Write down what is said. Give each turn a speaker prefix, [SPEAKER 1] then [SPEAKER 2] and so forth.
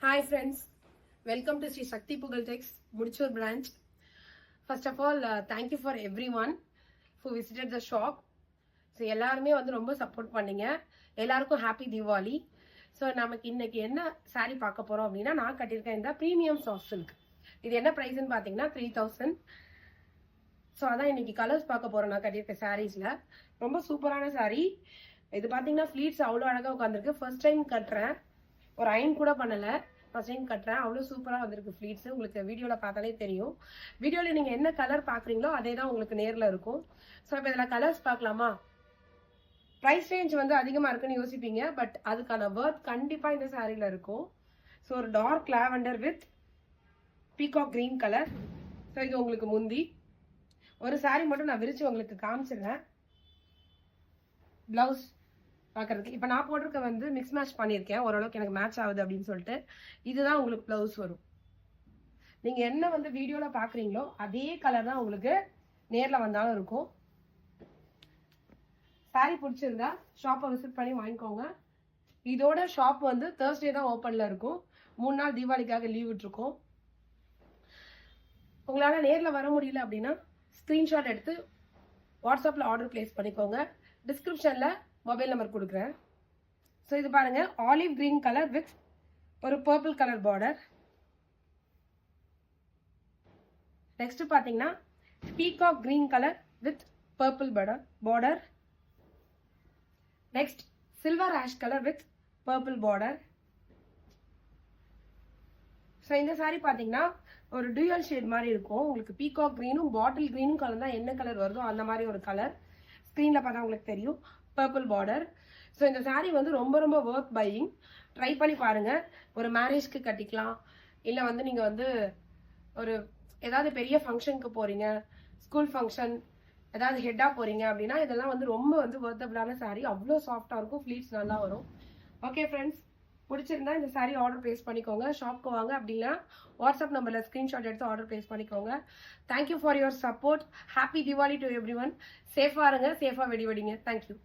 [SPEAKER 1] Hi friends, welcome to Sri Shakti Pugal Techs, Mudichur branch. First of all, thank you for everyone who visited the shop. So எல்லாருமே வந்து ரொம்ப support பண்ணீங்க. எல்லாருக்கும் happy Deepavali. So நமக்கு இன்னைக்கு என்ன சாரீ பார்க்க போறோம் அப்படின்னா, நான் கட்டியிருக்கேன் இந்த ப்ரீமியம் சாஃப்ட் சில்க். இது என்ன ப்ரைஸ்ன்னு பார்த்தீங்கன்னா 3000. ஸோ அதான் இன்னைக்கு கலர்ஸ் பார்க்க போறோம். நான் கட்டியிருக்க சாரீஸ்ல ரொம்ப சூப்பரான சாரீ. இது பார்த்தீங்கன்னா ஃபிளீட்ஸ் அவ்வளோ அழகாக உட்காந்துருக்கு. ஃபர்ஸ்ட் டைம் கட்டுறேன், ஒரு அயன் கூட பண்ணலை, ஃபர்ஸ்ட் டைம் கட்டுறேன். அவ்வளோ சூப்பராக வந்திருக்கு ஃப்ளீட்ஸ். உங்களுக்கு வீடியோவில் பார்த்தாலே தெரியும். வீடியோவில் நீங்கள் என்ன கலர் பார்க்குறீங்களோ அதே தான் உங்களுக்கு நேரில் இருக்கும். ஸோ இப்போ இதில் கலர்ஸ் பார்க்கலாமா? ப்ரைஸ் ரேஞ்ச் வந்து அதிகமாக இருக்குன்னு யோசிப்பீங்க, பட் அதுக்கான ஒர்த் கண்டிப்பாக இந்த சாரியில் இருக்கும். ஸோ ஒரு dark lavender with peacock green colour. So இது உங்களுக்கு முந்தி. ஒரு சாரி மட்டும் நான் விரிச்சு உங்களுக்கு காமிச்சிடுறேன். பிளவுஸ் பார்க்கறதுக்கு இப்போ நான் போட்டிருக்க வந்து மிக்ஸ் மேட்ச் பண்ணியிருக்கேன், ஓரளவுக்கு எனக்கு மேட்ச் ஆகுது அப்படின்னு சொல்லிட்டு. இதுதான் உங்களுக்கு பிளவுஸ் வரும். நீங்கள் என்ன வந்து வீடியோவில் பார்க்குறீங்களோ அதே கலர் தான் உங்களுக்கு நேரில் வந்தாலும் இருக்கும். சாரி பிடிச்சிருந்தா ஷாப்பை விசிட் பண்ணி வாங்கிக்கோங்க. இதோட ஷாப் வந்து தேர்ஸ்டே தான் ஓப்பனில் இருக்கும். 3 நாள் தீபாவளிக்காக லீவ் விட்டுருக்கோம். உங்களால் நேரில் வர முடியல அப்படின்னா ஸ்க்ரீன்ஷாட் எடுத்து வாட்ஸ்அப்பில் ஆர்டர் பிளேஸ் பண்ணிக்கோங்க. டிஸ்கிரிப்ஷனில் மொபைல் நம்பர் கொடுக்குறேன். ஸோ இது பாருங்க, ஆலிவ் கிரீன் கலர் வித் ஒரு பர்பிள் கலர் பார்டர். நெக்ஸ்ட் பார்த்தீங்கன்னா peacock green colour with purple border. Next silver ash colour with purple border. So இந்த சாரி பார்த்தீங்கன்னா ஒரு டூயல் ஷேட் மாதிரி இருக்கும். உங்களுக்கு பீகாக் கிரீனும் பாட்டில் கிரீனும் கலர் தான் என்ன கலர் வருதோ அந்த மாதிரி ஒரு கலர். ஸ்க்ரீனில் பார்த்தா உங்களுக்கு தெரியும், பர்பிள் பார்டர். ஸோ இந்த சாரீ வந்து ரொம்ப ரொம்ப ஒர்த் பையிங். ட்ரை பண்ணி பாருங்கள். ஒரு மேரேஜ்க்கு கட்டிக்கலாம், இல்லை வந்து நீங்கள் வந்து ஒரு ஏதாவது பெரிய ஃபங்க்ஷனுக்கு போகிறீங்க, ஸ்கூல் ஃபங்க்ஷன் ஏதாவது ஹெட்டாக போகிறீங்க அப்படின்னா இதெல்லாம் வந்து ரொம்ப வந்து ஒர்த்தபிளான சாரீ. அவ்வளோ சாஃப்டாக இருக்கும், ஃப்ளீட்ஸ் நல்லா வரும். ஓகே ஃப்ரெண்ட்ஸ், பிடிச்சிருந்தா இந்த சாரீ ஆர்டர் பிளேஸ் பண்ணிக்கோங்க. ஷாப்க்கு வாங்க, அப்படின்னா வாட்ஸ்அப் நம்பரில் ஸ்க்ரீன்ஷாட் எடுத்து ஆர்டர் பிளேஸ் பண்ணிக்கோங்க. Thank you for your support. Happy Deepavali to every one. சேஃபாக இருங்க, சேஃபாக வெடிங்க. தேங்க்யூ.